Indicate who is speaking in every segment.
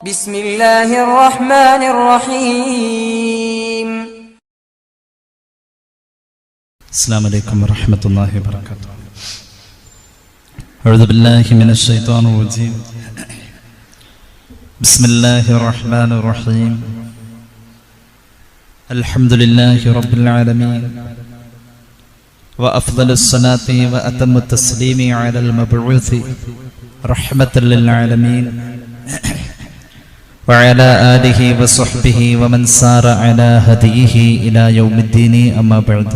Speaker 1: بسم الله الرحمن الرحيم.
Speaker 2: السلام عليكم ورحمة الله وبركاته. أعوذ بالله من الشيطان الرجيم. بسم الله الرحمن الرحيم. الحمد لله رب العالمين، وأفضل الصلاة وأتم التسليم على المبعوث رحمة للعالمين وعلى آله وصحبه ومن سار على هديه إلى يوم الدين. أما بعد.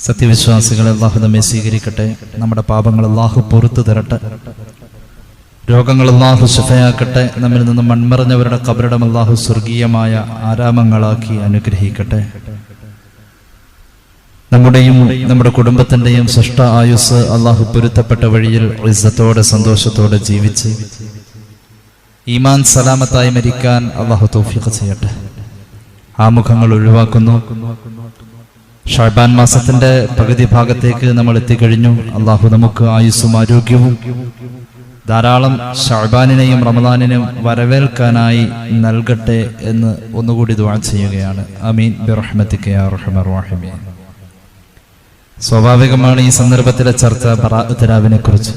Speaker 2: സത്യവിശ്വാസികളെ അല്ലാഹു നമ്മെ സ്വീകരിക്കട്ടെ. നമ്മുടെ പാപങ്ങൾ അല്ലാഹു പൊറുത്തു തരട്ടെ. രോഗങ്ങൾ അല്ലാഹു ശിഫയാക്കട്ടെ. നമ്മിൽ നിന്ന് മൺമറഞ്ഞവരുടെ ഖബറിടം അല്ലാഹു സ്വർഗീയമായ ആരാമങ്ങളാക്കി അനുഗ്രഹിക്കട്ടെ. നമ്മുടെയും നമ്മുടെ കുടുംബത്തിന്റെയും സൃഷ്ട ആയുസ് അല്ലാഹു പൊരുത്തപ്പെട്ട വഴിയിൽ ഇസ്സത്തോടെ സന്തോഷത്തോടെ ജീവിച്ച് ഈമാൻ സലാമത്തായി മരിക്കാൻ അല്ലാഹു തൗഫീഖ് ചെയ്യട്ടെ. ആമുഖങ്ങൾ ഒഴിവാക്കുന്നു. ഷഅബാൻ മാസത്തിന്റെ പകുതി ഭാഗത്തേക്ക് നമ്മൾ എത്തിക്കഴിഞ്ഞു. അല്ലാഹു നമുക്ക് ആയുസ്സും ആരോഗ്യവും ധാരാളം ഷഅബാനിനെയും റമദാനിനെയും വരവേൽക്കാനായി നൽകട്ടെ എന്ന് ഒന്നുകൂടി ദുആ ചെയ്യുകയാണ്. ആമീൻ ബിറഹ്മതിക യാ അർഹമർ റഹീമീൻ. സ്വാഭാവികമാണ് ഈ സന്ദർഭത്തിലെ ചർച്ച ബറാഅത്ത് രാവിനെ കുറിച്ച്.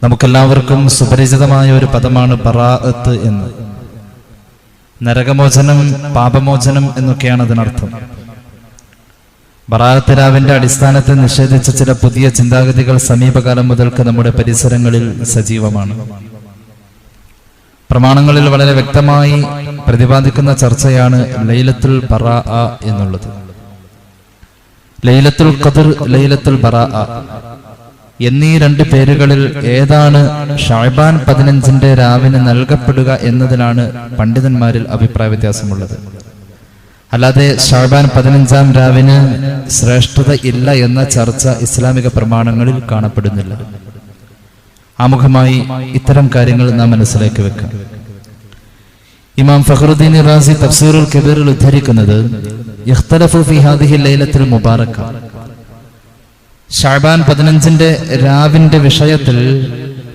Speaker 2: നമുക്കെല്ലാവർക്കും സുപരിചിതമായ ഒരു പദമാണ് ബറാഅത്ത് എന്ന്. നരകമോചനം, പാപമോചനം എന്നൊക്കെയാണ് അതിനർത്ഥം. ബറാഅത്ത് രാവിന്റെ അടിസ്ഥാനത്തിൽ നിഷേധിച്ച ചില പുതിയ ചിന്താഗതികൾ സമീപകാലം മുതൽക്ക് നമ്മുടെ പരിസരങ്ങളിൽ സജീവമാണ്. പ്രമാണങ്ങളിൽ വളരെ വ്യക്തമായി പ്രതിപാദിക്കുന്ന ചർച്ചയാണ് ലൈലത്തുൽ ബറാഅ എന്നുള്ളത്. ലൈലത്തുൽ ഖദ്ർ, ലൈലത്തുൽ ബറാഅ എന്നീ രണ്ട് പേരുകളിൽ ഏതാണ് ഷഅബാൻ 15 രാവിന് നൽകപ്പെടുക എന്നതിലാണ് പണ്ഡിതന്മാരിൽ അഭിപ്രായ വ്യത്യാസമുള്ളത്. അല്ലാതെ ഷഅബാൻ 15 രാവിന് ശ്രേഷ്ഠത ഇല്ല എന്ന ചർച്ച ഇസ്ലാമിക പ്രമാണങ്ങളിൽ കാണപ്പെടുന്നില്ല. ആമുഖമായി ഇത്തരം കാര്യങ്ങൾ നാം മനസ്സിലാക്കി വെക്കാം. ഇമാം ഫഖറുദ്ദീൻ റാസി തഫ്സീറുൽ കബീറിൽ ഉദ്ധരിക്കുന്നത് ഇഖ്തലഫു ഫീ ഹാദിഹി ലൈലത്തുൽ മുബാറക, ഷഅബാൻ 15 രാവിന്റെ വിഷയത്തിൽ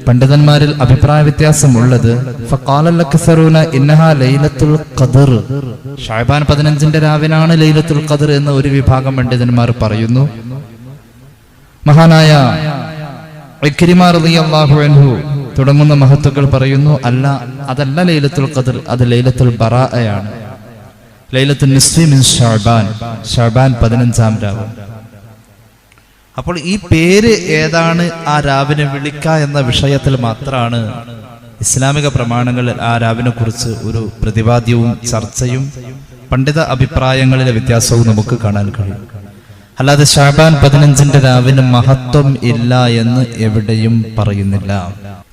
Speaker 2: പണ്ഡിതന്മാരിൽ അഭിപ്രായ വ്യത്യാസമുള്ളത്. ഫഖാലൽ അക്സറൂന ഇന്നഹാ ലൈലത്തുൽ ഖദ്ർ, ഷഅബാൻ 15 രാവിനാണ് ലൈലത്തുൽ ഖദ്ർ എന്ന് ഒരു വിഭാഗം പണ്ഡിതന്മാർ പറയുന്നു. മഹാനായ ഇക്രിമ റളിയല്ലാഹു അൻഹു തുടങ്ങുന്ന മഹത്തുക്കൾ പറയുന്നു, അല്ല, അതല്ല ലൈലത്തുൽ ഖദ്ർ, അത് ലൈലത്തുൽ ബറാഅയാണ്. ലൈലത്തുൽ നിസ്ഫി മിൻ ഷഅബാൻ, ഷഅബാൻ 15 രാവ്. അപ്പോൾ ഈ പേര് ഏതാണ് ആ രാവിനെ വിളിക്ക എന്ന വിഷയത്തിൽ മാത്രമാണ് ഇസ്ലാമിക പ്രമാണങ്ങളിൽ ആ രാവിനെ കുറിച്ച് ഒരു പ്രതിപാദ്യവും ചർച്ചയും പണ്ഡിത അഭിപ്രായങ്ങളിലെ വ്യത്യാസവും നമുക്ക് കാണാൻ കഴിയും. അല്ലാതെ ഷഅബാൻ 15 രാവിന് മഹത്വം ഇല്ല എന്ന് എവിടെയും പറയുന്നില്ല.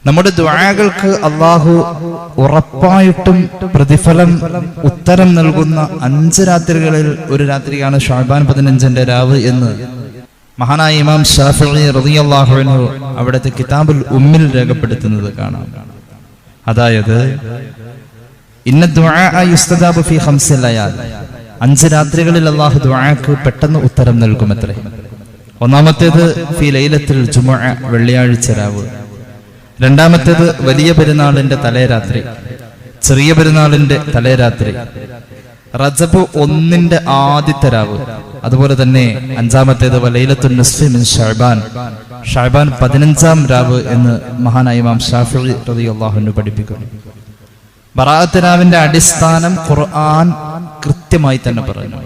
Speaker 2: നമ്മുടെ ദുആകൾക്ക് അല്ലാഹു ഉറപ്പായിട്ടും പ്രതിഫലം, ഉത്തരം നൽകുന്ന 5 രാത്രികളിൽ ഒരു രാത്രിയാണ് ഷഅബാൻ 15 രാവ് എന്ന് മഹാനായ ഇമാം ശാഫിഈ റളിയല്ലാഹു അൻഹു അവിടുത്തെ കിതാബുൽ ഉമ്മിൽ രേഖപ്പെടുത്തുന്നത് കാണാം. അതായത് ഇന്ന ദുആഅ യുസ്തജാബു ഫീ 5 ലയാൽ, 5 രാത്രികളിൽ അല്ലാഹു ദുആക്ക് പെട്ടെന്ന് ഉത്തരം നൽകുമത്രേ. ഒന്നാമത്തേത് ഫീ ലൈലത്തുൽ ജുമുഅ, വെള്ളിയാഴ്ച രാവ്. രണ്ടാമത്തേത് വലിയ പെരുന്നാളിന്റെ തലേരാത്രി, ചെറിയ പെരുന്നാളിന്റെ തലേരാത്രി, റജബ് 1 ആദ്യത്തെ രാവ്. അതുപോലെ തന്നെ 5-ാമത്തേത് ലൈലത്തുൽ നിസ്ഫി മിൻ ഷഅബാൻ, ഷഅബാൻ 15 രാവ് എന്ന് മഹാനായ ഇമാം ശാഫിഈ റളിയല്ലാഹു അൻഹു പഠിപ്പിക്കുന്നു. ബറാഅത്ത് രാവിന്റെ അടിസ്ഥാനം ഖുർആൻ കൃത്യമായി തന്നെ പറഞ്ഞു.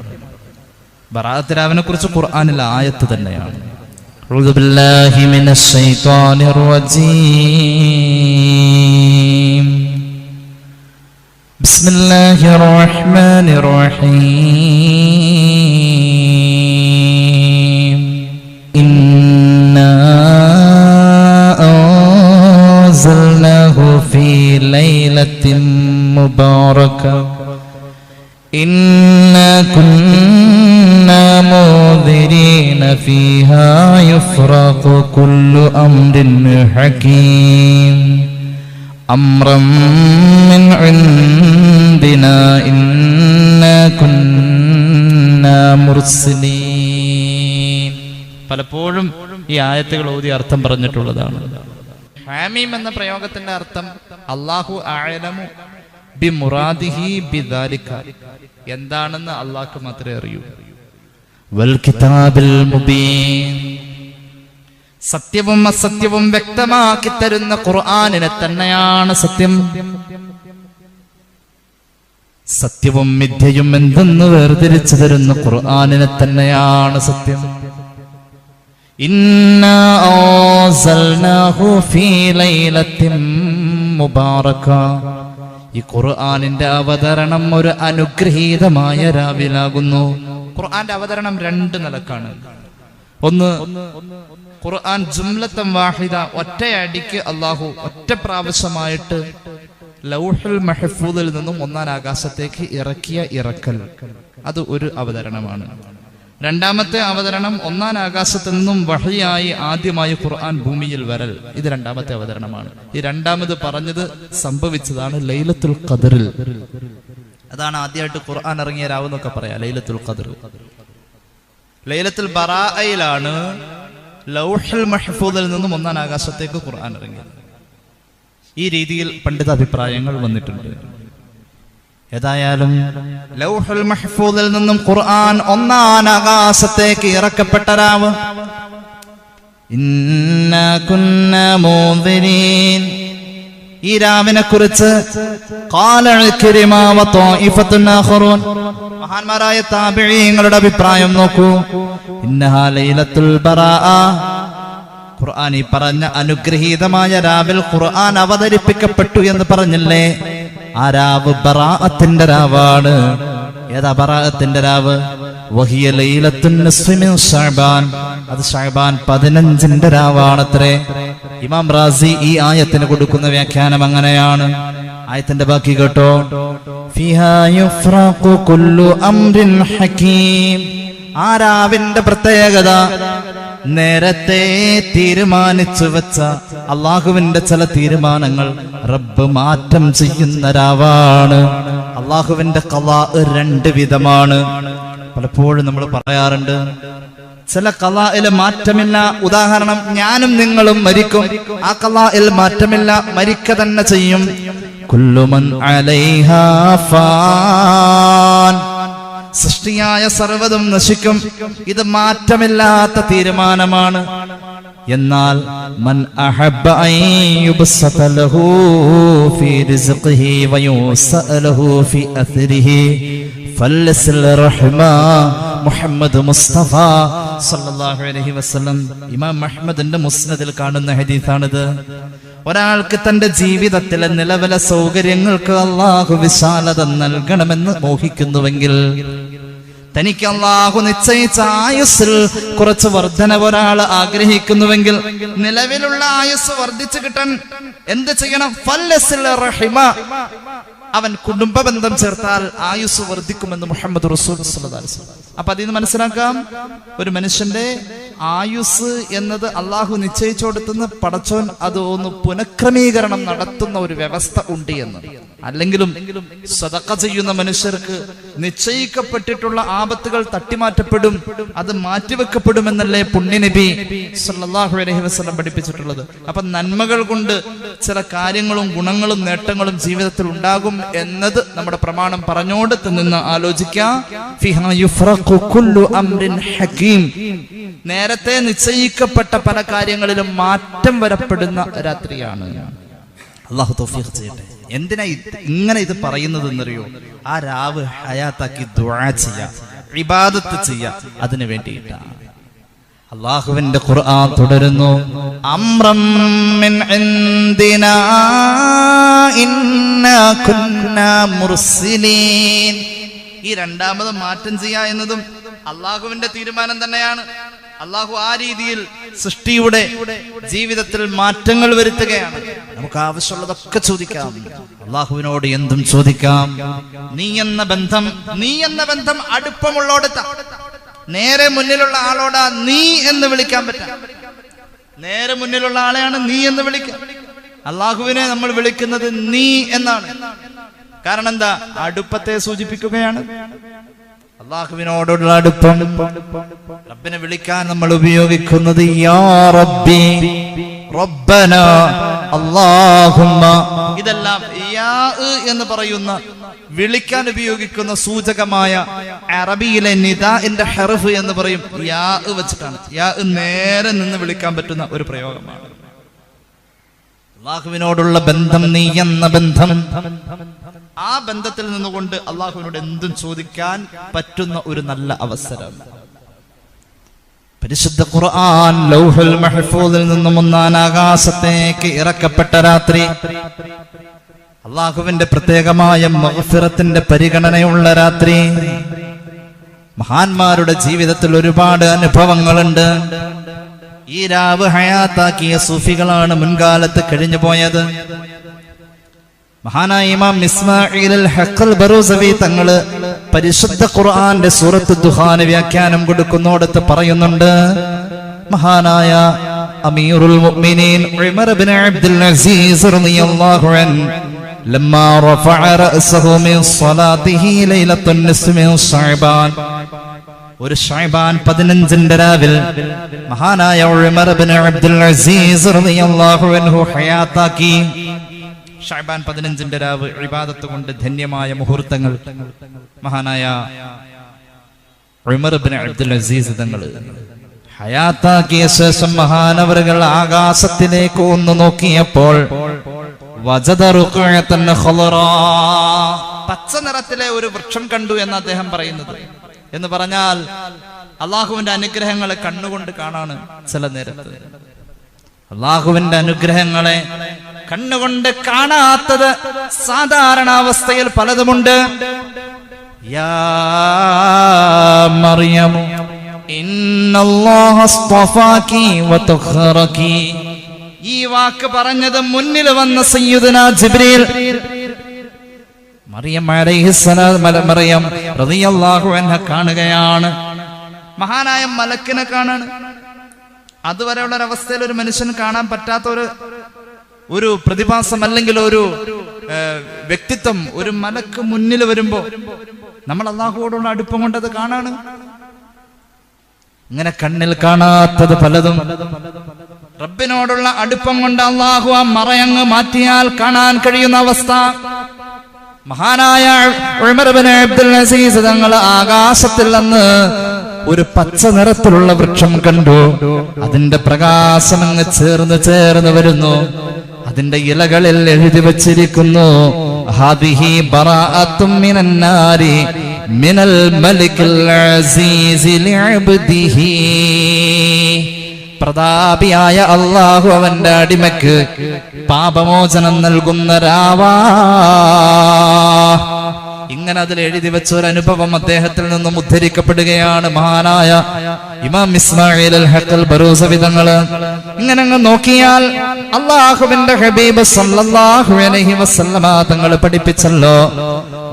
Speaker 2: ബറാഅത്ത് രാവിനെ കുറിച്ച് ഖുർആനിൽ ആയത്ത് തന്നെയാണ്. അഊദു ബില്ലാഹി മിനശ് ശൈത്വാനിർ റജീം. ബിസ്മില്ലാഹിർ റഹ്മാനിർ റഹീം. ഇന്നാ അൻസൽനാഹു ഫീ ലൈലത്തിൻ മുബാറക ഇന്നാ കുന്നാ മുദിരീന ഫീഹാ യുഫ്റഖു കുല്ലു അംരിൻ ഹകീം അംറൻ മിൻ ഇൻദിനാ ഇന്നാ കുന്നാ മുർസലീൻ. പലപ്പോഴും ഈ ആയത്തുകൾ ഓതി അർത്ഥം പറഞ്ഞിട്ടുള്ളതാണ്. ഹാമീം എന്ന പ്രയോഗത്തിന്റെ അർത്ഥം അല്ലാഹു അഅലമു ബിമുറാദിഹി ബിദാലിക, എന്താണെന്ന് അല്ലാഹുക്ക് മാത്രമേ അറിയൂ. വൽ കിതാബിൽ മുബീൻ, സത്യവും അസത്യവും വ്യക്തമാക്കി തരുന്ന ഖുർആനിനെ തന്നെയാണ് സത്യം. സത്യവും മിഥ്യയും എന്തെന്ന് വേർതിരിച്ചു തരുന്ന ഖുർആനിനെ തന്നെയാണ് സത്യം. ഇന്നാ അൻസൽനാഹു ഫീ ലൈലത്തിൻ മുബാറക, ഈ ഖുർആനിന്റെ അവതരണം ഒരു അനുഗ്രഹീതമായ രാവിലാകുന്നു. ഖുർആന്റെ അവതരണം രണ്ട് നിലക്കാണ്. ഒന്ന്, ഖുർആൻ ജുംലത്തൻ വാഹിദ, ഒറ്റയടിക്ക് അല്ലാഹു ഒറ്റ പ്രാവശ്യമായിട്ട് ലൗഹുൽ മഹ്ഫൂദിൽ നിന്നും ഒന്നാം ആകാശത്തേക്ക് ഇറക്കിയ ഇറക്കൽ, അത് ഒരു അവതരണമാണ്. രണ്ടാമത്തെ അവതരണം ഒന്നാം ആകാശത്ത് നിന്നും വഹയായി ആദ്യമായി ഖുർആൻ ഭൂമിയിൽ വരൽ, ഇത് രണ്ടാമത്തെ അവതരണമാണ്. ഈ രണ്ടാമത് പറഞ്ഞത് സംഭവിച്ചതാണ് ലൈലത്തുൽ ഖദ്റിൽ. അതാണ് ആദ്യമായിട്ട് ഖുർആൻ ഇറങ്ങിയ രാവ് എന്നൊക്കെ പറയാം, ലൈലത്തുൽ ഖദ്ർ. ലൈലത്തുൽ ബറാഅയിലാണ് ലൗഹുൽ മഹ്ഫൂദിൽ നിന്നും ഒന്നാം ആകാശത്തേക്ക് ഖുർആൻ ഇറങ്ങിയത്. ഈ രീതിയിൽ പണ്ഡിത അഭിപ്രായങ്ങൾ വന്നിട്ടുണ്ട്. ഏതായാലും ലൗഹുൽ മഹ്ഫൂദിൽ നിന്നും ഖുർആൻ ഒന്നാം ആകാശത്തേക്ക് ഇറക്കപ്പെട്ട രാവ്. ഇന്നാ കുന്നാ മുൻദിരീൻ, ഈ രാവിനെ കുറിച്ച് ഖാല ഇക്രിമ വ ത്വായിഫത്തുൻ ആഖറൂൻ, മഹാന്മാരായ താബിഈങ്ങളുടെ അഭിപ്രായം നോക്കൂ. ഇന്നഹാ ലൈലത്തുൽ ബറാഅ, ഖുർആൻ ഈ പറഞ്ഞ അനുഗ്രഹീതമായ രാവിൽ ഖുർആൻ അവതരിപ്പിക്കപ്പെട്ടു എന്ന് പറഞ്ഞില്ലേ, ആ രാവ് ബറാഅത്തിന്റെ രാവാണ്. ഏതാ ബറാഅത്തിന്റെ രാവ്? വഹിയ ലൈലത്തുൻ നിസ്ഫി മിൻ ശഅബാൻ, അത് ശഅബാൻ 15ന്റെ രാവാണത്രേ. ഇമാം റാസി ഈ ആയത്തിന് കൊടുക്കുന്ന വ്യാഖ്യാനം അങ്ങനെയാണ്. ആയത്തിന്റെ ബാക്കി കേട്ടോ. ഫിഹാ യുഫ്റഖു കുല്ലു അംരിൻ ഹകീം, ആ രാവിന്റെ പ്രത്യേകത നേരത്തെ തീരുമാനിച്ചു വെച്ച അള്ളാഹുവിന്റെ ചില തീരുമാനങ്ങൾ റബ്ബ് മാറ്റം ചെയ്യുന്ന രാവാണ്. അള്ളാഹുവിന്റെ ഖളാ രണ്ട് വിധമാണ്. പലപ്പോഴും നമ്മൾ പറയാറുണ്ട്, ചില ഖളാഇൽ മാറ്റമില്ല. ഉദാഹരണം, ഞാനും നിങ്ങളും മരിക്കും, ആ ഖളാഇൽ മാറ്റമില്ല, മരിക്കുക തന്നെ ചെയ്യും. കുല്ലു മൻ അലൈഹാ ഫാൻ, സൃഷ്ടിയായ സർവ്വതും നശിക്കും, ഇത് മാറ്റമില്ലാത്ത തീരുമാനമാണ്. എന്നാൽ മൻ അഹബ്ബ അൻ യുബ്സത ലഹു ഫീ റിസ്ഖിഹി വയുസഅലഹു ഫീ അത്രിഹി ഫൽസിൽ റഹ്മ മുഹമ്മദ് മുസ്തഫ സല്ലല്ലാഹു അലൈഹി വസല്ലം. ഇമാം അഹ്മദിന്റെ മുസ്നദിൽ കാണുന്ന ഹദീസാണിത്. ഒരാൾക്ക് തന്റെ ജീവിതത്തിലെ നിലവിലെ സൗകര്യങ്ങൾക്ക് അല്ലാഹു വിശാലത നൽകണമെന്ന് മോഹിക്കുന്നുവെങ്കിൽ, തനിക്ക് അല്ലാഹു നിശ്ചയിച്ച ആയുസ്സിൽ കുറച്ച് വർധനവ് ഒരാൾ ആഗ്രഹിക്കുന്നുവെങ്കിൽ, നിലവിലുള്ള ആയുസ് വർദ്ധിച്ചു കിട്ടാൻ എന്ത് ചെയ്യണം? ഫല്ലസിൽ റഹിമ, അവൻ കുടുംബ ബന്ധം ചേർത്താൽ ആയുസ് വർദ്ധിക്കുമെന്ന് മുഹമ്മദ് റസൂൽ സ്വല്ലല്ലാഹു അലൈഹി വസല്ലം. അപ്പൊ അതിൽ നിന്ന് മനസ്സിലാക്കാം, ഒരു മനുഷ്യന്റെ ആയുസ് എന്നത് അള്ളാഹു നിശ്ചയിച്ചു കൊടുത്തുന്ന പടച്ചോൻ അത് ഒന്ന് പുനഃക്രമീകരണം നടത്തുന്ന ഒരു വ്യവസ്ഥ ഉണ്ട് എന്ന്. അല്ലെങ്കിലും സദഖ ചെയ്യുന്ന മനുഷ്യർക്ക് നിശ്ചയിക്കപ്പെട്ടിട്ടുള്ള ആപത്തുകൾ തട്ടിമാറ്റപ്പെടും, അത് മാറ്റിവെക്കപ്പെടുമെന്നല്ലേ പുണ്യനബി സല്ലല്ലാഹു അലൈഹി വസല്ലം പഠിപ്പിച്ചിട്ടുള്ളത്. അപ്പൊ നന്മകൾ കൊണ്ട് ചില കാര്യങ്ങളും ഗുണങ്ങളും നേട്ടങ്ങളും ജീവിതത്തിൽ ഉണ്ടാകും എന്നത് നമ്മുടെ പ്രമാണം പറഞ്ഞോടത്ത് നിന്ന് ആലോചിക്കാം. ഫിഹാ യുഫ്റഖു കുല്ലു അംരിൻ ഹകീം, നേരത്തെ നിശ്ചയിക്കപ്പെട്ട പല കാര്യങ്ങളിലും മാറ്റം വരപ്പെടുന്ന രാത്രിയാണ്. അല്ലാഹു തൗഫീഖ് ചെയ്യട്ടെ. എന്തിനാ ഇങ്ങനെ ഇത് പറയുന്നത് എന്നറിയോ? ആ രാവ് ഹയാത്താക്കി ദുആ ചെയ്യാ, ഇബാദത്ത് ചെയ്യാ, അതിനു വേണ്ടിയിട്ടാണ്. അല്ലാഹുവിന്റെ ഖുർആൻ തുടരുന്നു, അംറം മിൻ ഇൻദിനാ ഇന്നാ കുന്നാ മുർസിലീൻ. ഈ രണ്ടാമത് മാറ്റം ചെയ്യാ എന്നതും അല്ലാഹുവിന്റെ തീരുമാനം തന്നെയാണ്. അല്ലാഹു ആ രീതിയിൽ സൃഷ്ടിയുടെ ജീവിതത്തിൽ മാറ്റങ്ങൾ വരുത്തുകയാണ്. നമുക്ക് ആവശ്യമുള്ളതൊക്കെ ചോദിക്കാം, അല്ലാഹുവിനോട് എന്തും ചോദിക്കാം. നീ എന്ന ബന്ധം അടുപ്പമുള്ളോടത്ത, നേരെ മുന്നിലുള്ള ആളോടാ നീ എന്ന് വിളിക്കാൻ പറ്റാം. നേരെ മുന്നിലുള്ള ആളെയാണ് നീ എന്ന് വിളിക്കുക. അല്ലാഹുവിനെ നമ്മൾ വിളിക്കുന്നത് നീ എന്നാണ്. കാരണം എന്താ? അടുപ്പത്തെ സൂചിപ്പിക്കുകയാണ്. അല്ലാഹുവിനോടുള്ള അടുപ്പം, റബ്ബിനെ വിളിക്കാൻ നമ്മൾ ഉപയോഗിക്കുന്നത് യാ റബ്ബി, റബ്ബന, അല്ലാഹുമ്മ. ഇതെല്ലാം യാ എന്ന് പറയുന്ന വിളിക്കാൻ ഉപയോഗിക്കുന്ന സൂചകമായ അറബിയിലെ നിദാഇന്റെ ഹർഫ് എന്ന് പറയും. യാ വെച്ചിട്ടാണ്. യാ നേരെ നിന്ന് വിളിക്കാൻ പറ്റുന്ന ഒരു പ്രയോഗമാണ്. അള്ളാഹുവിനോടുള്ള ബന്ധം, നീ എന്ന ബന്ധം, ആ ബന്ധത്തിൽ നിന്നുകൊണ്ട് അള്ളാഹുവിനോട് എന്തും ചോദിക്കാൻ പറ്റുന്ന ഒരു നല്ല അവസരം. പരിശുദ്ധ ഖുർആൻ ലൗഹുൽ മഹ്ഫൂദിൽ നിന്നും 1-ാം ആകാശത്തേക്ക് ഇറക്കപ്പെട്ട രാത്രി, അള്ളാഹുവിന്റെ പ്രത്യേകമായ മഗ്ഫിറത്തിന്റെ പരിഗണനയുള്ള രാത്രി. മഹാന്മാരുടെ ജീവിതത്തിൽ ഒരുപാട് അനുഭവങ്ങളുണ്ട്. ഈ രാവ് ഹയാത്താക്കിയ സൂഫികളാണ് മുൻകാലത്ത് കഴിഞ്ഞു പോയത്. മഹാനായ ഇമാം ഇസ്മാഈൽ അൽ ഹഖൽ ബറൂസവി തങ്ങള് പരിശുദ്ധ ഖുർആന്റെ സൂറത്ത് ദുഹാന് വ്യാഖ്യാനം കൊടുക്കുന്നോടത്ത് പറയുന്നുണ്ട്, മഹാനായ അമീറുൽ മുഅ്മിനീൻ ഉമർ ഇബ്നു അബ്ദുൽ അസീസ് റളിയല്ലാഹു അൻഹു ലമ്മാ റഫഅ റഅസഹു മിൻ സ്വലാത്തിഹി ലൈലത്തുൻ നിസ്ഫി മിൻ ശഅബാൻ, ഒരു ശഅബാൻ 15ന്റെ രാവിൽ മഹാനായ ഉമർ ഇബ്നു അബ്ദുൽ അസീസ് റളിയല്ലാഹു അൻഹു ഹയാത്താക്കി. ശഅബാൻ 15ന്റെ രാവ് ഇബാദത്ത് കൊണ്ട് ധന്യമായ മുഹൂർത്തങ്ങൾ മഹാനായ ഉമർ ഇബ്നു അബ്ദുൽ അസീസ് തങ്ങൾ ഹയാത്താക്കിയ ശേഷം മഹാനവറുകൾ ആകാശത്തിലേക്ക് ഒന്ന് നോക്കിയപ്പോൾ വജദ റുഖഅതൻ ഖളറാ, പച്ച നിറത്തിലെ ഒരു വൃക്ഷം കണ്ടു എന്ന് അദ്ദേഹം പറയുന്നത്. എന്ന് പറഞ്ഞാൽ അള്ളാഹുവിന്റെ അനുഗ്രഹങ്ങളെ കണ്ണുകൊണ്ട് കാണാണ്. ചില നേരത്ത് അള്ളാഹുവിന്റെ അനുഗ്രഹങ്ങളെ കണ്ണുകൊണ്ട് കാണാത്തത് സാധാരണ അവസ്ഥയിൽ പലതുമുണ്ട്. യാ മറിയം ഇന്നല്ലാഹ അസ്തഫാകി വതഖറകി, ഈ വാക്ക് പറഞ്ഞത് മുന്നിൽ വന്ന സയ്യിദുനാ ജിബ്രീൽ മറിയം അലൈഹിസ്സലാം മറിയം റളിയല്ലാഹു അൻഹ കാണുകയാണ്. മഹാനായ മലക്കിനെ കാണാണ്. അതുവരെയുള്ള ഒരവസ്ഥയിൽ ഒരു മനുഷ്യന് കാണാൻ പറ്റാത്ത ഒരു പ്രതിഭാസം അല്ലെങ്കിൽ ഒരു വ്യക്തിത്വം ഒരു മലക്ക് മുന്നിൽ വരുമ്പോ നമ്മൾ അള്ളാഹുവോടുള്ള അടുപ്പം കൊണ്ടത് കാണാണ്. ഇങ്ങനെ കണ്ണിൽ കാണാത്തത് പലതും റബ്ബിനോടുള്ള അടുപ്പം കൊണ്ട് അള്ളാഹു ആ മറയങ്ങ് മാറ്റിയാൽ കാണാൻ കഴിയുന്ന അവസ്ഥ. മഹാനായ ഉമർ ഇബ്നു അബ്ദുൽ അസീസ് തങ്ങൾ ആകാശത്തിൽ നിന്ന് ഒരു പച്ച നിറത്തിലുള്ള വൃക്ഷം കണ്ടു. അതിന്റെ പ്രകാശം അങ്ങ് ചേർന്ന് വരുന്നു. അതിന്റെ ഇലകളിൽ എഴുതി വച്ചിരിക്കുന്നു, ഹാദിഹി ബറാഅത്തും മിനൻ നാരി മിനൽ മലിക്കിൽ അസീസി ലിഅബ്ദിഹി, പ്രതാപിയായ അല്ലാഹു അവന്റെ അടിമയ്ക്ക് പാപമോചനം നൽകുന്ന രാവാ. ഇങ്ങനെ അതിൽ എഴുതി വെച്ച ഒരു അനുഭവം അദ്ദേഹത്തിൽ നിന്നും ഉദ്ധരിക്കപ്പെടുകയാണ്. മഹാനായ ഇമാം ഇസ്മാഈൽ അൽ ഹഖൽ ബറൂസവി തങ്ങള് ഇങ്ങനെ അങ്ങ് നോക്കിയാൽ അല്ലാഹുവിന്റെ ഹബീബ് സല്ലല്ലാഹു അലൈഹി വസല്ലമ തങ്ങൾ പഠിപ്പിച്ചല്ലോ.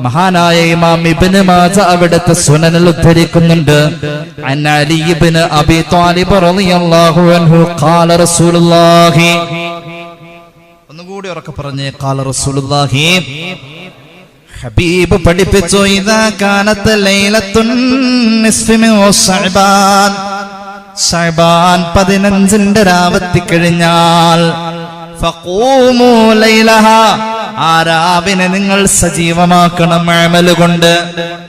Speaker 2: മഹാനായ ഇമാം ഇബ്നു മാജ അവിടുത്തെ സുനനിൽ ഉദ്ധരിക്കുന്നുണ്ട്, അൻ അലി ഇബ്നു അബി ത്വാലിബ് റളിയല്ലാഹു അൻഹു ഖാല റസൂലുള്ളാഹി, ഒന്നുകൂടി ഉറക്കെ പറഞ്ഞേ, ഖാല റസൂലുള്ളാഹി, ഹബീബ് പഠിപ്പിച്ചു, ഇദാ കാനത്ത് ലൈലത്തുൻ നിസ്ഫി മിൻ ശഅബാൻ, ശഅബാൻ 15ന്റെ രാവെത്തി കഴിഞ്ഞാൽ ഫഖൂമു ലൈലഹ, ആ രാവിനെ നിങ്ങൾ സജീവമാക്കണം. അമൽ കൊണ്ട്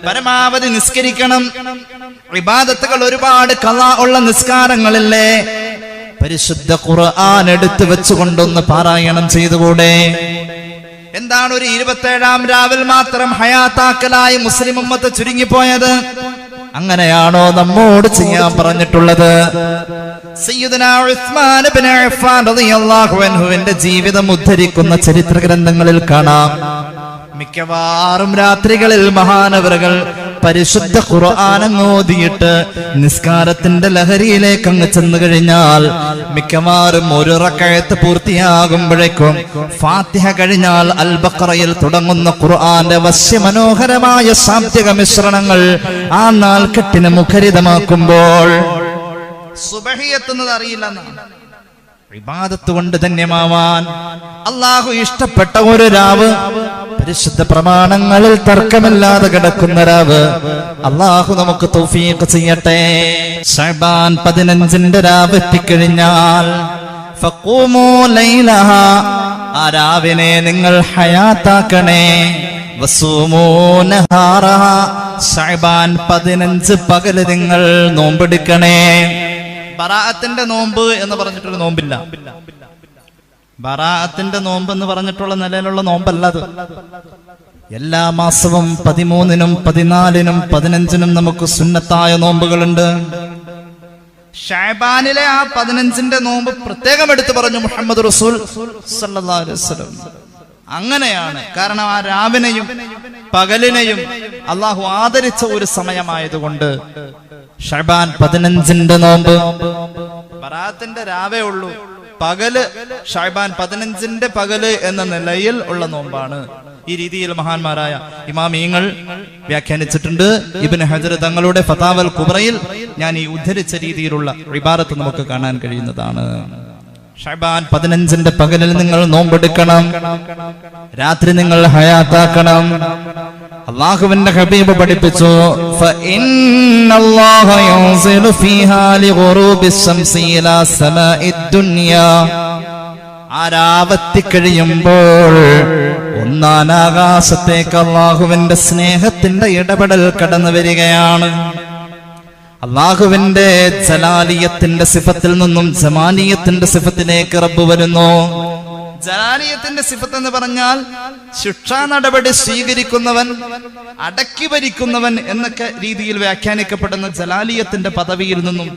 Speaker 2: പരമാവധി നിസ്കരിക്കണം. ഇബാദത്തുകൾ ഒരുപാട് ഖളാ ഉള്ള നിസ്കാരങ്ങളില്ലേ, പരിശുദ്ധ ഖുർആൻ എടുത്തു വെച്ചുകൊണ്ടൊന്ന് പാരായണം ചെയ്തുകൂടെ? എന്താണ് ഒരു 27ാം രാവിൽ മാത്രം ഹയാത്താക്കലായി മുസ്ലിം ഉമ്മത്ത് ചുരുങ്ങിപ്പോയത്? അങ്ങനെയാണോ നമ്മോട് ചെയ്യാൻ പറഞ്ഞിട്ടുള്ളത്? സയ്യിദുനാ ഉസ്മാൻ ഇബ്നു അഫ്ഫാൻ റളിയല്ലാഹു അൻഹുവിന്റെ ജീവിതം ഉദ്ധരിക്കുന്ന ചരിത്ര ഗ്രന്ഥങ്ങളിൽ കാണാം, മിക്കവാറും രാത്രികളിൽ മഹാനവറുകൾ പരിശുദ്ധ ഖുർആൻ ഓതിയിട്ട് നിസ്കാരത്തിന്റെ ലഹരിയിലേക്ക് അങ്ങ് ചെന്നു കഴിഞ്ഞാൽ മിക്കവാറും ഒരു റക്അത്ത് പൂർത്തിയാകുമ്പോഴേക്കും ഫാത്തിഹ കഴിഞ്ഞാൽ അൽ ബഖറയിൽ തുടങ്ങുന്ന ഖുർആന്റെ വശ്യമനോഹരമായ ശാബ്ദിക മിശ്രണങ്ങൾ ആ നാൽക്കെട്ടിനെ മുഖരിതമാക്കുമ്പോൾ സുബഹി എത്തുന്നത് അറിയില്ലെന്നാണ്. ഇബാദത്ത് കൊണ്ട് ധന്യമാവാൻ അല്ലാഹു ഇഷ്ടപ്പെട്ട ഒരു രാവ്, പരിശുദ്ധ പ്രമാണങ്ങളിൽ തർക്കമില്ലാതെ കിടക്കുന്ന രാവ്, അല്ലാഹു നമുക്ക് തൗഫീഖ് ചെയ്യട്ടെ. ശഅബാൻ 15ന്റെ രാവ് എത്തിക്കഴിഞ്ഞാൽ ഫഖൂമു ലൈലഹ, ആ രാവിനെ നിങ്ങൾ ഹയാത്താക്കണേ. ശഅബാൻ 15 പകല് നിങ്ങൾ നോമ്പെടുക്കണേ. ബറാഅത്തിന്റെ നോമ്പ് എന്ന് പറഞ്ഞിട്ടൊരു നോമ്പില്ല. ബറാഅത്തിന്റെ നോമ്പ് എന്ന് പറഞ്ഞിട്ടുള്ള നിലയിലുള്ള നോമ്പല്ല അത്. എല്ലാ മാസവും 13-നും 14-നും 15-നും നമുക്ക് സുന്നത്തായ നോമ്പുകളുണ്ട്. ശഅബാനിലെ ആ 15ന്റെ നോമ്പ് പ്രത്യേകം എടുത്തു പറഞ്ഞു മുഹമ്മദ് റസൂൽ സല്ലല്ലാഹു അലൈഹി വസല്ലം. അങ്ങനെയാണ്. കാരണം ആ രാവിനെയും പകലിനെയും അള്ളാഹു ആദരിച്ച ഒരു സമയമായതുകൊണ്ട് ശഅബാൻ 15ന്റെ നോമ്പ്. ബറാഅത്തിന്റെ രാവേ ഉള്ളൂ, പകല് ശഅബാൻ 15ന്റെ പകല് എന്ന നിലയിൽ ഉള്ള നോമ്പാണ്. ഈ രീതിയിൽ മഹാന്മാരായ ഇമാമിയങ്ങൾ വ്യാഖ്യാനിച്ചിട്ടുണ്ട്. ഇബ്നു ഹജർ തങ്ങളുടെ ഫതാവൽ കുബ്രയിൽ ഞാൻ ഈ ഉദ്ധരിച്ച രീതിയിലുള്ള ഇബാറത്ത് നമുക്ക് കാണാൻ കഴിയുന്നതാണ്. ശഅബാൻ 15ന്റെ പകലിൽ നിങ്ങൾ നോമ്പെടുക്കണം, രാത്രി നിങ്ങൾ ഹയാത്താക്കണം. അല്ലാഹുവിന്റെ ഹബീബ് പഠിപ്പിച്ചു, ഫഇന്നല്ലാഹ യൻസിലു ഫീഹാ ലിഗുറൂബിസ് ശംസി ഇലാ സമാഇദ് ദുനിയാ. ആരാവത്തി കഴിയുമ്പോൾ ഒന്നാനാകാശത്തേക്ക് അല്ലാഹുവിന്റെ സ്നേഹത്തിന്റെ ഇടപെടൽ കടന്നു വരികയാണ്. അല്ലാഹുവിന്റെ ജലാലിയത്തിന്റെ സിഫത്തിൽ നിന്നും ജമാലിയത്തിന്റെ സിഫത്തിലേക്ക് റബ്ബ് വരുന്നു. ജലാലിയത്തിന്റെ സിഫത്ത് എന്ന് പറഞ്ഞാൽ ശിക്ഷാ നടപടി സ്വീകരിക്കുന്നവൻ, അടക്കി ഭരിക്കുന്നവൻ എന്നൊക്കെ രീതിയിൽ വ്യാഖ്യാനിക്കപ്പെടുന്ന ജലാലിയത്തിന്റെ പദവിയിൽ നിന്നും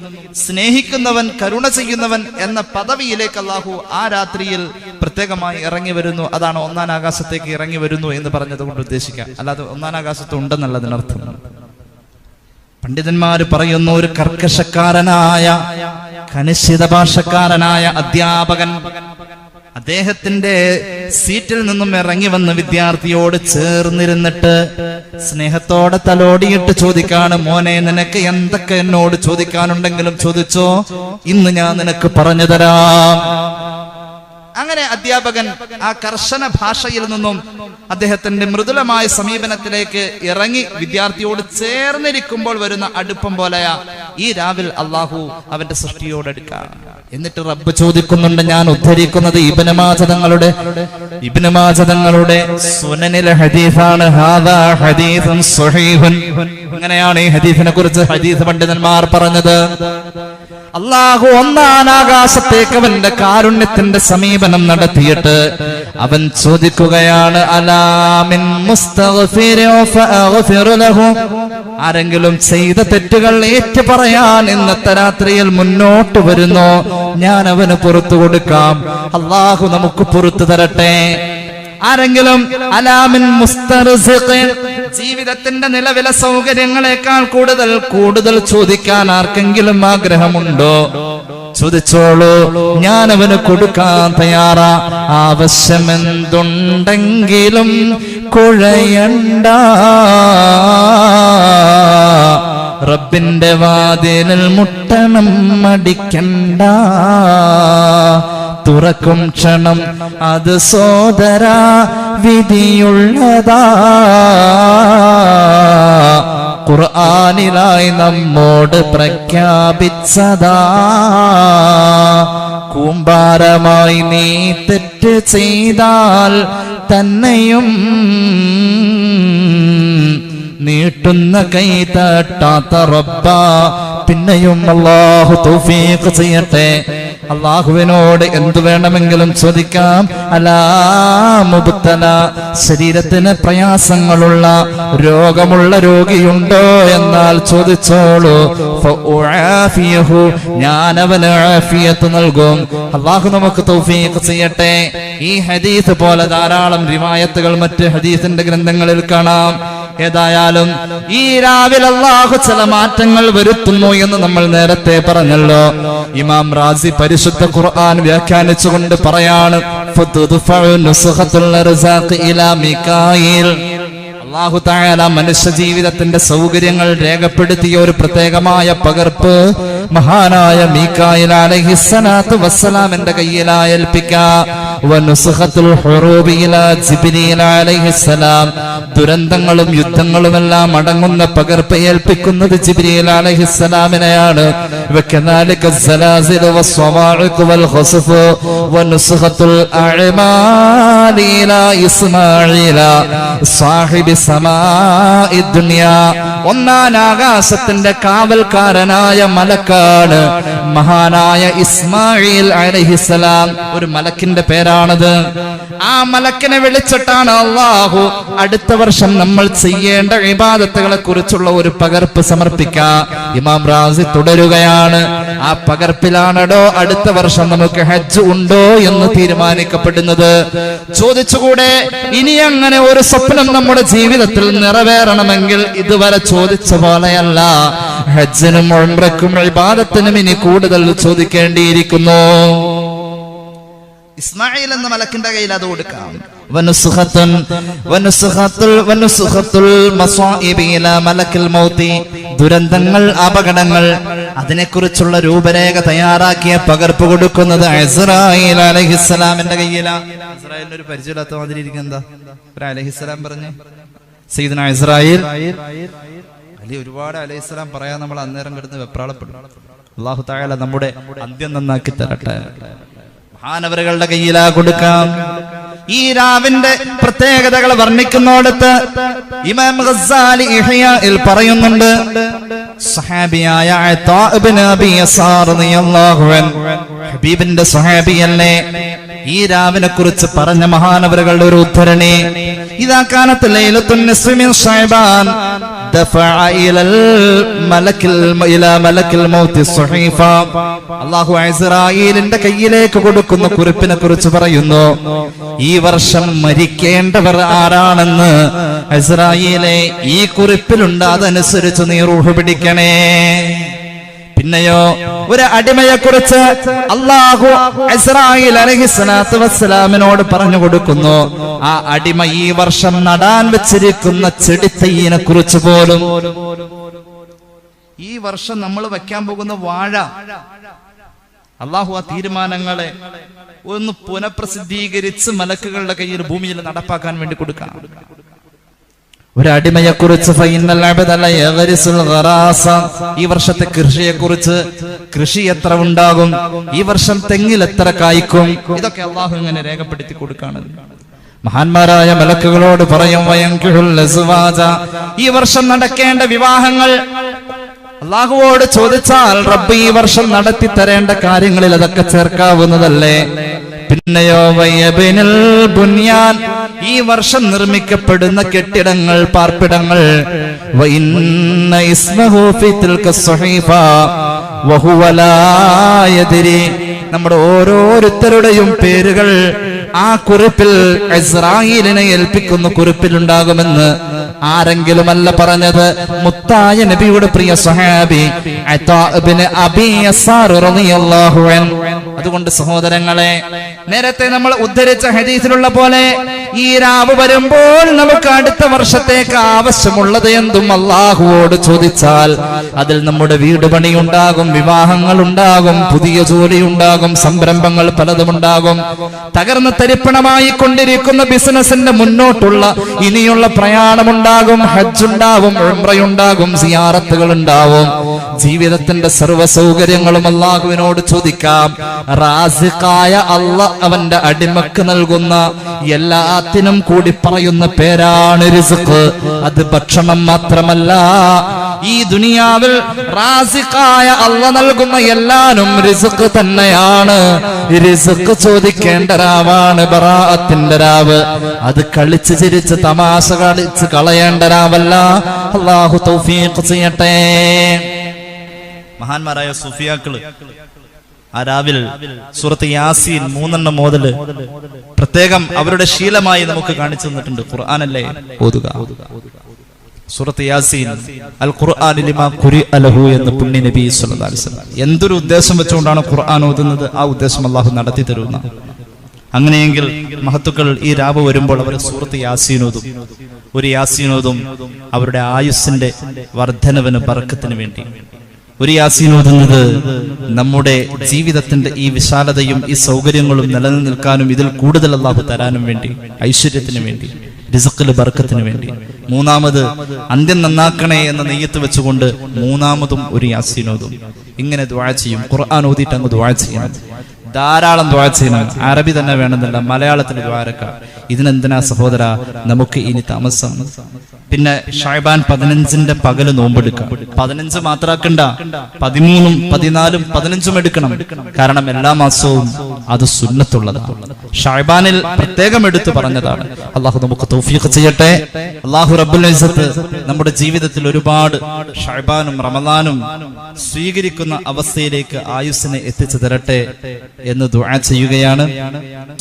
Speaker 2: സ്നേഹിക്കുന്നവൻ, കരുണ ചെയ്യുന്നവൻ എന്ന പദവിയിലേക്ക് അല്ലാഹു ആ രാത്രിയിൽ പ്രത്യേകമായി ഇറങ്ങി വരുന്നു. അതാണ് ഒന്നാം ആകാശത്തേക്ക് ഇറങ്ങി വരുന്നു എന്ന് പറഞ്ഞത് കൊണ്ട് ഉദ്ദേശിക്കുക, അല്ലാതെ ഒന്നാം ആകാശത്ത് ഉണ്ടെന്നുള്ളതിനർത്ഥം. പണ്ഡിതന്മാര് പറയുന്നു, ഒരു കർക്കശക്കാരനായ കനിഷ്ഠിത ഭാഷക്കാരനായ അധ്യാപകൻ അദ്ദേഹത്തിന്റെ സീറ്റിൽ നിന്നും ഇറങ്ങി വന്ന് വിദ്യാർത്ഥിയോട് ചേർന്നിരുന്നിട്ട് സ്നേഹത്തോടെ തലോടിയിട്ട് ചോദിക്കാണ്, മോനെ നിനക്ക് എന്തൊക്കെ എന്നോട് ചോദിക്കാനുണ്ടെങ്കിലും ചോദിച്ചോ, ഇന്ന് ഞാൻ നിനക്ക് പറഞ്ഞു തരാം. അങ്ങനെ അധ്യാപകൻ ആ കർശന ഭാഷയിൽ നിന്നും അദ്ദേഹത്തിന്റെ മൃദുലമായ സമീപനത്തിലേക്ക് ഇറങ്ങി വിദ്യാർത്ഥിയോട് ചേർന്നിരിക്കുമ്പോൾ വരുന്ന അടുപ്പം പോലെയാ ഈ രാവിൽ അള്ളാഹു അവന്റെ സൃഷ്ടിയോടെടുക്കാം. എന്നിട്ട് റബ്ബ് ചോദിക്കുന്നുണ്ട്, ഞാൻ ഉദ്ധരിക്കുന്നത് ഇബ്നു മാജ തങ്ങളുടെ സുനനിലെ ഹദീസാണ്. ഹാദാ ഹദീസുൻ സ്വഹീഹുൻ. അങ്ങനെയാണ് ഈ ഹദീസിനെ കുറിച്ച് ഹദീസ് പണ്ഡിതന്മാർ പറഞ്ഞത്. അല്ലാഹു ഒന്നാം ആകാശത്തേക്ക് അവന്റെ കാരുണ്യത്തിന്റെ സമീപനം നടത്തിയിട്ട് അവൻ ചോദിക്കുകയാണ്, അലാ മിൻ മുസ്തഗ്ഫിരിൻ ഫഅഗ്ഫിറു ലഹു. ആരെങ്കിലും ചെയ്ത തെറ്റുകൾ ഏറ്റു പറയാൻ ഇന്നത്തെ രാത്രിയിൽ മുന്നോട്ട് വരുന്നു, ഞാൻ അവന് പുറത്തു കൊടുക്കാം. അല്ലാഹു നമുക്ക് പുറത്തു തരട്ടെ. ആരെങ്കിലും അലാമിൻ മുസ്തർസിഖ്, ജീവിതത്തിന്റെ നിലവിലെ സൗകര്യങ്ങളെക്കാൾ കൂടുതൽ ചോദിക്കാൻ ആർക്കെങ്കിലും ആഗ്രഹമുണ്ടോ? ചോദിച്ചോളൂ, ഞാൻ അവന് കൊടുക്കാൻ തയ്യാറാ. ആവശ്യമെന്തുണ്ടെങ്കിലും കുഴയണ്ട, റബ്ബിന്റെ വാതിലിൽ മുട്ടണം മടിക്കണ്ട. തുറക്കും ക്ഷണം അത് സോദരാ വിധിയുള്ളതാ. ഖുർആനിലായി നമ്മോട് പ്രഖ്യാപിച്ചതാ. കൂമ്പാരമായി നീ തെറ്റ് ചെയ്താൽ തന്നെയും നീട്ടുന്ന കൈ തട്ടാത്ത റബ്ബ. പിന്നെയും അല്ലാഹു തൗഫീഖ് ചെയ്യട്ടെ. അള്ളാഹുവിനോട് എന്തു വേണമെങ്കിലും ചോദിക്കാം. അലാമുബ്തല, ശരീരത്തിന് പ്രയാസങ്ങളുള്ള രോഗമുള്ള രോഗിയുണ്ടോ എന്നാൽ ചോദിച്ചോളൂ. ഫഉആഫിയഹു, ഞാൻ അവന് ആഫിയത്ത് നൽകും. അള്ളാഹു നമുക്ക് തൗഫീഖ് ചെയ്യട്ടെ. ഈ ഹദീസ് പോലെ ധാരാളം റിവായത്തുകൾ മറ്റ് ഹദീസിന്റെ ഗ്രന്ഥങ്ങളിൽ കാണാം. ഏതായാലും ഈ രാവിലെ അല്ലാഹു ചില മാറ്റങ്ങൾ വരുത്തുന്നു എന്ന് നമ്മൾ നേരത്തെ പറഞ്ഞല്ലോ. ഇമാം റാസി പരിശുദ്ധ ഖുർആൻ വ്യാഖ്യാനിച്ചുകൊണ്ട് പറയാണ്, അല്ലാഹു തആല മനുഷ്യ ജീവിതത്തിന്റെ സൗകര്യങ്ങൾ രേഖപ്പെടുത്തിയ ഒരു പ്രത്യേകമായ പകർപ്പ് മഹാനായ മീകായിൽ അലൈഹിസ്സലാത്തു വസ്സലാമിന്റെ കയ്യിലാ ഏൽപ്പിക്കാ. വനുസ്ഖത്തുൽ ഹുറൂബി ഇലാ ജിബ്രീൽ അലൈഹിസ്സലാം, ദുരന്തങ്ങളും യുദ്ധങ്ങളുമെല്ലാം അടങ്ങുന്ന പകർപ്പ് ഏൽപ്പിക്കുന്നത് ജിബ്രീൽ അലൈഹിസ്സലാമിനെയാണ്. വകദാലിക സലാസിൽ വസ്സവാഇഖ് വൽ ഖസ്ഫ് വനുസ്ഖത്തുൽ അഅമാലി ഇലാ ഇസ്മാഈല സാഹിബി സമാഇ ദുനിയാ, ഒന്നാം ആകാശത്തിന്റെ കാവൽക്കാരനായ മലക്കാണ് മഹാനായ ഇസ്മാഈൽ അലൈഹിസ്സലാം. ഒരു മലക്കിന്റെ പേരാണത്. ആ മലക്കിനെ വിളിച്ചിട്ടാണ് അല്ലാഹു അടുത്ത വർഷം നമ്മൾ ചെയ്യേണ്ട ഇബാദത്തുകളെ കുറിച്ചുള്ള ഒരു പകർപ്പ് സമർപ്പിക്കുക. ഇമാം റാസി തുടരുകയാണ്. ആ പകർപ്പിലാണോ അടുത്ത വർഷം നമുക്ക് ഹജ്ജ് ഉണ്ടോ എന്ന് തീരുമാനിക്കപ്പെടുന്നത്. ചോദിച്ചുകൂടെ, ഇനി അങ്ങനെ ഒരു സ്വപ്നം നമ്മുടെ ജീവിതത്തിൽ നിറവേറണമെങ്കിൽ ഇതുവരെ ചോദിച്ച പോലെയല്ല, ഹജ്ജിനും ഉംറയ്ക്കും ഇബാദത്തിനും ഇനി കൂടുതൽ ചോദിക്കേണ്ടിയിരിക്കുന്നു. ഇസ്മായിൽ എന്ന മലക്കിന്റെ കയ്യിൽ അത് കൊടുക്കാം. ദുരന്തങ്ങൾ, അപകടങ്ങൾ, അതിനെക്കുറിച്ചുള്ള രൂപരേഖ തയ്യാറാക്കിയ പകർപ്പ് കൊടുക്കുന്നത് ഇസ്രായീൽ അലൈഹിസ്സലാമിന്റെ കയ്യിലാണ്. ഇസ്രായേലിന് ഒരു പരിചയമില്ലാത്ത മാതിരി ഇരിക്കുന്നതാ അലൈഹിസ്സലാം പറഞ്ഞ്. സയ്യിദുനാ ഇസ്രായേൽ അലി ഒരുപാട് അലൈഹിസ്സലാം പറയാൻ നമ്മൾ അന്നേരം കിടന്ന് വെപ്രാളപ്പെടും. അല്ലാഹു തആല നമ്മുടെ അന്ത്യം നന്നാക്കി തരട്ടെ. മഹാനവറുകളുടെ കയ്യിലാ കൊടുക്കാം. ഈ രാവിന്റെ പ്രത്യേകതകൾ വർണ്ണിക്കുന്നിടത്ത് ഇമാം ഗസ്സാലി ഇഹ്യാഇൽ പറയുന്നുണ്ട്, സഹാബിയായ അതാ ഇബ്നു അബി യസാർ റളിയല്ലാഹു അൻഹു, ഹബീബിന്റെ സഹാബിയല്ലേ, ഈ രാവിനെ കുറിച്ച് പറഞ്ഞ മഹാനവറുകളുടെ ഒരു ഉദ്ധരണി, ഇദാ കാനത്ത് ലൈലത്തുൻ നിസ്ഫി മിൻ ശഅബാൻ ദഫഅ ഇലൽ മലക്കിൽ മൗത്ത് സുഹീഫ. അല്ലാഹു ഇസ്രായീലിന്റെ കയ്യിലേക്ക് കൊടുക്കുന്ന കുറിപ്പിനെ കുറിച്ച് പറയുന്നു, ഈ വർഷം മരിക്കേണ്ടവർ ആരാണെന്ന് ഇസ്രായീലെ ഈ കുറിപ്പിലുണ്ട്, അതനുസരിച്ച് നീ റൂഹ് പിടിക്കണേ. പിന്നെയോ ഒരു അടിമയെ കുറിച്ച് അല്ലാഹു ഇസ്രായീൽ അലൈഹിസ്സലാത്തു വസ്സലാമിനോട് പറഞ്ഞു കൊടുക്കുന്നു, ആ അടിമ ഈ വർഷം നടാൻ വെച്ചിരിക്കുന്ന ചെടിത്തൈയിനെ കുറിച്ച് പോലും. ഈ വർഷം നമ്മൾ വെക്കാൻ പോകുന്ന വാഴ, അല്ലാഹു ആ തീരുമാനങ്ങളെ ഒന്ന് പുനഃപ്രസിദ്ധീകരിച്ച് മലക്കുകളുടെ കയ്യിൽ ഭൂമിയിൽ നടപ്പാക്കാൻ വേണ്ടി കൊടുക്കാം. ഒരു അടിമയെ കുറിച്ച് ഈ വർഷത്തെ കൃഷിയെ കുറിച്ച്, കൃഷി എത്ര ഉണ്ടാകും, ഈ വർഷം തെങ്ങിൽ എത്ര കായ്ക്കും, ഇതൊക്കെ അള്ളാഹു ഇങ്ങനെ രേഖപ്പെടുത്തി കൊടുക്കാണ്. മഹാന്മാരായ മലക്കുകളോട് പറയും, ഈ വർഷം നടക്കേണ്ട വിവാഹങ്ങൾ അള്ളാഹുവോട് ചോദിച്ചാൽ റബ്ബ് ഈ വർഷം നടത്തി തരേണ്ട കാര്യങ്ങളിൽ അതൊക്കെ ചേർക്കാവുന്നതല്ലേ. പിന്നെയോ വയബിനൽ ബുനിയാൻ, ഈ വർഷം നിർമ്മിക്കപ്പെടുന്ന കെട്ടിടങ്ങൾ, പാർപ്പിടങ്ങൾ, വഇന്ന ഇസ്മഹു ഫീ തിൽക സ്വഹീഫ വഹുവ ലാ യദ്രി, നമ്മുടെ ഓരോരുത്തരുടെയും പേരുകൾ ആ കുറിപ്പിൽ ഇസ്രായീലിനെ ഏൽപ്പിക്കുന്ന കുറിപ്പിലുണ്ടാകുമെന്ന് ആരെങ്കിലുമല്ല പറഞ്ഞത്, മുത്തായ നബിയുടെ പ്രിയ സ്വഹാബി അതാ ഇബ്നു അബി യസാർ റളിയല്ലാഹു അൻഹു. അതുകൊണ്ട് സഹോദരങ്ങളെ, നേരത്തെ നമ്മൾ ഉദ്ധരിച്ച ഹദീസിലുള്ള പോലെ ഈ രാവ് വരുമ്പോൾ നമുക്ക് അടുത്ത വർഷത്തേക്ക് ആവശ്യമുള്ളത് എന്തും അല്ലാഹുവോട് ചോദിച്ചാൽ അതിൽ നമ്മുടെ വീട് പണിയുണ്ടാകും, വിവാഹങ്ങൾ ഉണ്ടാകും, പുതിയ ജോലി ഉണ്ടാകും, സംരംഭങ്ങൾ പലതും ഉണ്ടാകും. തകർന്ന് തരിപ്പണമായി കൊണ്ടിരിക്കുന്ന ബിസിനസിന്റെ മുന്നോട്ടുള്ള ഇനിയുള്ള പ്രയാണമുണ്ടാകും, ഹജ്ജ് ഉണ്ടാവും, ഉംറയുണ്ടാകും, സിയാറത്തുകൾ ഉണ്ടാവും. ജീവിതത്തിന്റെ സർവ്വ സൗകര്യങ്ങളും അല്ലാഹുവിനോട് ചോദിക്കാം. റാസിഖായ അല്ലാഹ് അവന്റെ അടിമക്ക് നൽകുന്ന എല്ലാത്തിനും കൂടി പറയുന്ന പേരാണ് റിസ്ഖ്. അത് ഭക്ഷണം മാത്രമല്ല, ഈ ദുനിയാവിൽ റാസിഖായ അല്ലാഹ് നൽകുന്ന എല്ലാനും റിസ്ഖ് തന്നെയാണ്. റിസ്ഖ് ചോദിക്കേണ്ട രാവാണ് ബറാഅത്തിന്റെ രാവ്. അത് കളിച്ച് ചിരിച്ച് തമാശ കളിച്ച് കളയേണ്ട രാവല്ല. അല്ലാഹു തൗഫീഖ് ചെയ്യട്ടെ. മഹാന്മാരായ സുഫിയാക്കള് ആ രാവിൽ സൂറത്ത് യാസീൻ 3 മുതല് പ്രത്യേകം അവരുടെ ശീലമായി നമുക്ക് കാണിച്ചു തന്നിട്ടുണ്ട്. ഖുർആനല്ലേ ഓതുക. സൂറത്ത് യാസീൻ അൽ ഖുർആൻ ലിമാ ഖുരിഅ ലഹു എന്ന് പുണ്യ നബി സല്ലല്ലാഹു അലൈഹി വസല്ലം എന്തൊരു ഉദ്ദേശം വെച്ചുകൊണ്ടാണ് ഖുർആൻ ഓതുന്നത്, ആ ഉദ്ദേശം അല്ലാഹു നടത്തി തരുന്ന. അങ്ങനെയെങ്കിൽ മഹത്തുക്കൾ ഈ രാവ് വരുമ്പോൾ അവർ സൂറത്ത് യാസീനോതും. ഒരു യാസീനോതും അവരുടെ ആയുസ്സിന്റെ വർധനവിന് ബർക്കത്തിന് വേണ്ടി. ഒരു യാസീനോതുന്നത് നമ്മുടെ ജീവിതത്തിന്റെ ഈ വിശാലതയും ഈ സൗകര്യങ്ങളും നിലനിൽക്കാനും ഇതിൽ കൂടുതൽ അല്ലാഹു തരാനും വേണ്ടി, ഐശ്വര്യത്തിന് വേണ്ടി, റിസ്ഖിൽ ബർക്കത്തിന് വേണ്ടി. മൂന്നാമത് അന്ത്യം നന്നാക്കണേ എന്ന നെയ്യത്ത് വെച്ചുകൊണ്ട് മൂന്നാമതും ഒരു യാസീനോതും. ഇങ്ങനെ ദുആ ചെയ്യും. ഖുർആൻ ഓതിയിട്ട് അങ്ങ് ദുആ ചെയ്യണം. ധാരാളം ദുആ ചെയ്യണം. അറബി തന്നെ വേണമെന്നില്ല, മലയാളത്തിൽ ദുആരക്കാം. ഇതിനെന്തിനാ സഹോദര നമുക്ക് ഇനി താമസം? പിന്നെ ഷഅബാൻ 15 പകല് നോമ്പെടുക്കാം. 15 മാത്രാക്കണ്ട, 13, 14, 15 എടുക്കണം. കാരണം എല്ലാ മാസവും അത് സുന്നത്തുള്ളതാണ്. ഷഅബാനിൽ പ്രത്യേകം എടുത്തു പറഞ്ഞതാണ്. അള്ളാഹു നമുക്ക് തൗഫീഖ് ചെയ്യട്ടെ. അള്ളാഹു റബ്ബുൽ ഇസ്സത്ത് നമ്മുടെ ജീവിതത്തിൽ ഒരുപാട് ഷഅബാനും റമളാനും സ്വീകരിക്കുന്ന അവസ്ഥയിലേക്ക് ആയുസ്സിനെ എത്തിച്ചു തരട്ടെ എന്ന് ദുആ ചെയ്യുകയാണ്.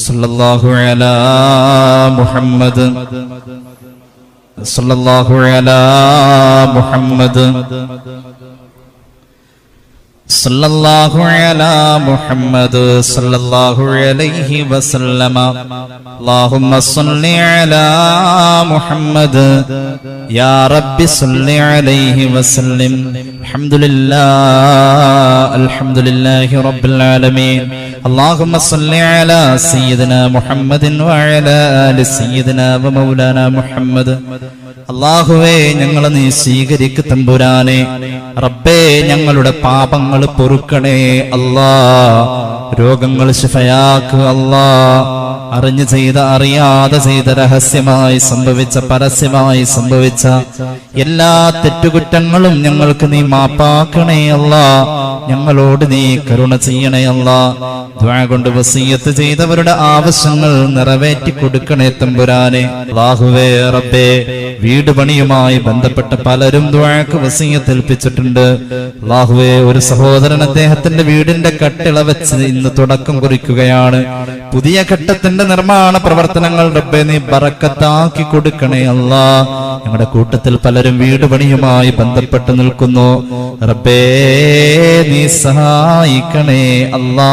Speaker 2: സല്ലല്ലാഹു അലാ മുഹമ്മദ്, സല്ലല്ലാഹു അലാ മുഹമ്മദ്, സല്ലല്ലാഹു അലാ മുഹമ്മദ്, സല്ലല്ലാഹു അലൈഹി വസല്ലമ. അല്ലാഹുമ്മ സ്വല്ലി അലാ മുഹമ്മദ് യാ റബ്ബി സ്വല്ലി അലൈഹി വസല്ലം. അൽഹംദുലില്ലാഹി റബ്ബിൽ ആലമീൻ. اللهم صل على سيدنا محمد وعلى آل سيدنا ومولانا محمد. അല്ലാഹുവേ, ഞങ്ങളെ നീ സ്വീകരിക്ക് തമ്പുരാനെ. റബ്ബേ, ഞങ്ങളുടെ പാപങ്ങൾ പൊറുക്കണേ അല്ലാ. രോഗങ്ങൾ ശിഫയാക്ക് അല്ലാ. അറിഞ്ഞു ചെയ്ത അറിയാതെ ചെയ്ത രഹസ്യമായി സംഭവിച്ച പരസ്യമായി സംഭവിച്ച എല്ലാ തെറ്റുകുറ്റങ്ങളും ഞങ്ങൾക്ക് നീ മാപ്പാക്കണേ അല്ലാ. ഞങ്ങളോട് നീ കരുണ ചെയ്യണേ അല്ലാ. ദുആ കൊണ്ട് വസിയത്ത് ചെയ്തവരുടെ ആവശ്യങ്ങൾ നിറവേറ്റി കൊടുക്കണേ തമ്പുരാനെ. അല്ലാഹുവേ റബ്ബേ, വീട് പണിയുമായി ബന്ധപ്പെട്ട പലരും ദുആക്ക് വസിയത്ത് ഏൽപ്പിച്ചിട്ടുണ്ട്. അല്ലാഹുവേ, ഒരു സഹോദരൻ അദ്ദേഹത്തിന്റെ വീടിന്റെ കട്ടിള വെച്ച് ഇന്ന് തുടക്കം കുറിക്കുകയാണ്. പുതിയ ഘട്ടത്തിന്റെ നിർമ്മാണ പ്രവർത്തനങ്ങൾ റബ്ബേ നീ ബറക്കത്താക്കി കൊടുക്കണേ അല്ലാ. ഞങ്ങളുടെ കൂട്ടത്തിൽ പലരും വീട് പണിയുമായി ബന്ധപ്പെട്ട് നിൽക്കുന്നു. റബ്ബേ നീ സഹായിക്കണേ അല്ലാ.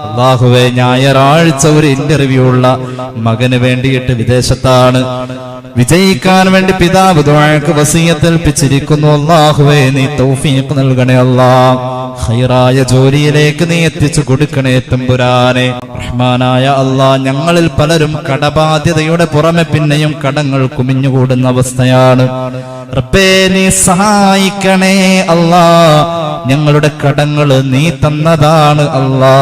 Speaker 2: അല്ലാഹുവേ, ഞായറാഴ്ച ഒരു ഇന്റർവ്യൂ ഉള്ള മകന് വേണ്ടിയിട്ട് വിദേശത്താണ്. വിജയിക്കാൻ വേണ്ടി പിതാവ് ദുആക്ക് വസിയത്ത് ഏൽപ്പിച്ചിരിക്കുന്നു. അല്ലാഹുവേ നീ തൗഫീഖ് നൽകണേ അല്ലാ. ഖൈറായ ജോലിയിലേക്ക് നീ എത്തിച്ചു കൊടുക്കണേ തമ്പുരാനെ. റഹ്മാനായ അല്ലാ, ഞങ്ങളിൽ പലരും കടബാധ്യതയുടെ പുറമെ പിന്നെയും കടങ്ങൾ കുമിഞ്ഞുകൂടുന്ന അവസ്ഥയാണ്. റബ്ബേ നീ സഹായിക്കണേ അല്ലാ. ഞങ്ങളുടെ കടങ്ങൾ നീ തന്നതാണ് അല്ലാ.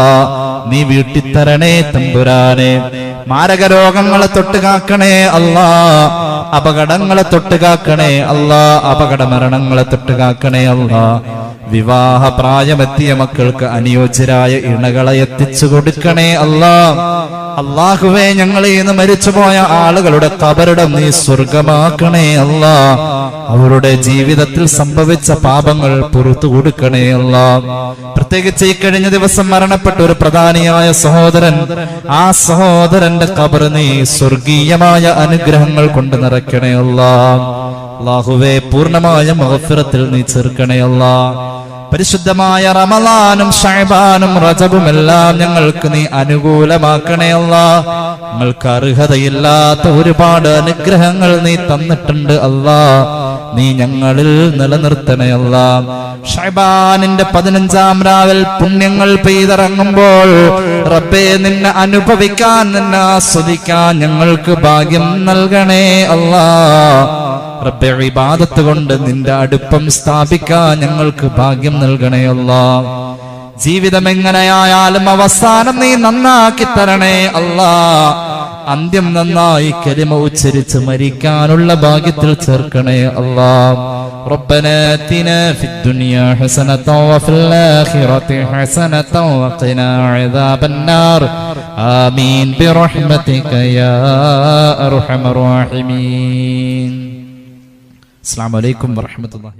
Speaker 2: നീ വീട്ടിത്തരണേ തമ്പുരാനെ. മാരക രോഗങ്ങളെ തൊട്ടുകാക്കണേ അല്ലാ. അപകടങ്ങളെ തൊട്ടുകാക്കണേ അല്ലാ. അപകട മരണങ്ങളെ തൊട്ടുകാക്കണേ അല്ലാ. വിവാഹ പ്രായമെത്തിയ മക്കൾക്ക് അനുയോജ്യരായ ഇണകളെ എത്തിച്ചു കൊടുക്കണേ അല്ലാ. അല്ലാഹുവേ, ഞങ്ങളിൽ നിന്ന് മരിച്ചുപോയ ആളുകളുടെ ഖബറിടം നീ സ്വർഗമാക്കണേ അല്ലാ. അവരുടെ ജീവിതത്തിൽ സംഭവിച്ച പാപങ്ങൾ പുറത്തു കൊടുക്കണേ അല്ലാ. പ്രത്യേകിച്ച് ഈ കഴിഞ്ഞ ദിവസം മരണപ്പെട്ട ഒരു പ്രധാനിയായ സഹോദരൻ, ആ സഹോദരന്റെ ഖബർ നീ സ്വർഗീയമായ അനുഗ്രഹങ്ങൾ കൊണ്ട് നിറയ്ക്കണേ അല്ലാ. അല്ലാഹുവേ, പൂർണ്ണമായ മഗ്ഫിറത്തിൽ നീ ചേർക്കണേ അല്ലാ. പരിശുദ്ധമായ റമളാനും ശഅബാനും റജബും എല്ലാം ഞങ്ങൾക്ക് നീ അനുകൂലമാക്കണേ അല്ലാ. ഞങ്ങൾക്ക് അർഹതയില്ലാത്ത ഒരുപാട് അനുഗ്രഹങ്ങൾ നീ തന്നിട്ടുണ്ട് അല്ലാ. നീ ഞങ്ങളിൽ നിലനിർത്തണേ അല്ലാ. ശഅബാനിന്റെ 15-ാം രാവിൽ പുണ്യങ്ങൾ പെയ്തിറങ്ങുമ്പോൾ റബ്ബേ നിന്നെ അനുഭവിക്കാൻ, നിന്നെ ആസ്വദിക്കാൻ ഞങ്ങൾക്ക് ഭാഗ്യം നൽകണേ അല്ലാ. റബ്ബേ, ഇബാദത്ത് കൊണ്ട് നിന്റെ അടുപ്പം സ്ഥാപിക്കാൻ ഞങ്ങൾക്ക് ഭാഗ്യം നൽകണേ അല്ലാ. ജീവിതം എങ്ങനെയായാലും അവസാനം നീ നന്നാക്കി തരണേ അല്ലാ. അന്ത്യം നന്നായി കലിമ ഉച്ചരിച്ച് മരിക്കാനുള്ള ഭാഗ്യത്തിൽ ചേർക്കണേ അല്ലാ. ربنا آتنا في الدنيا حسنة وفي الآخرة حسنة وقنا عذاب النار آمين برحمتك يا أرحم الراحمين. السلام عليكم ورحمة الله.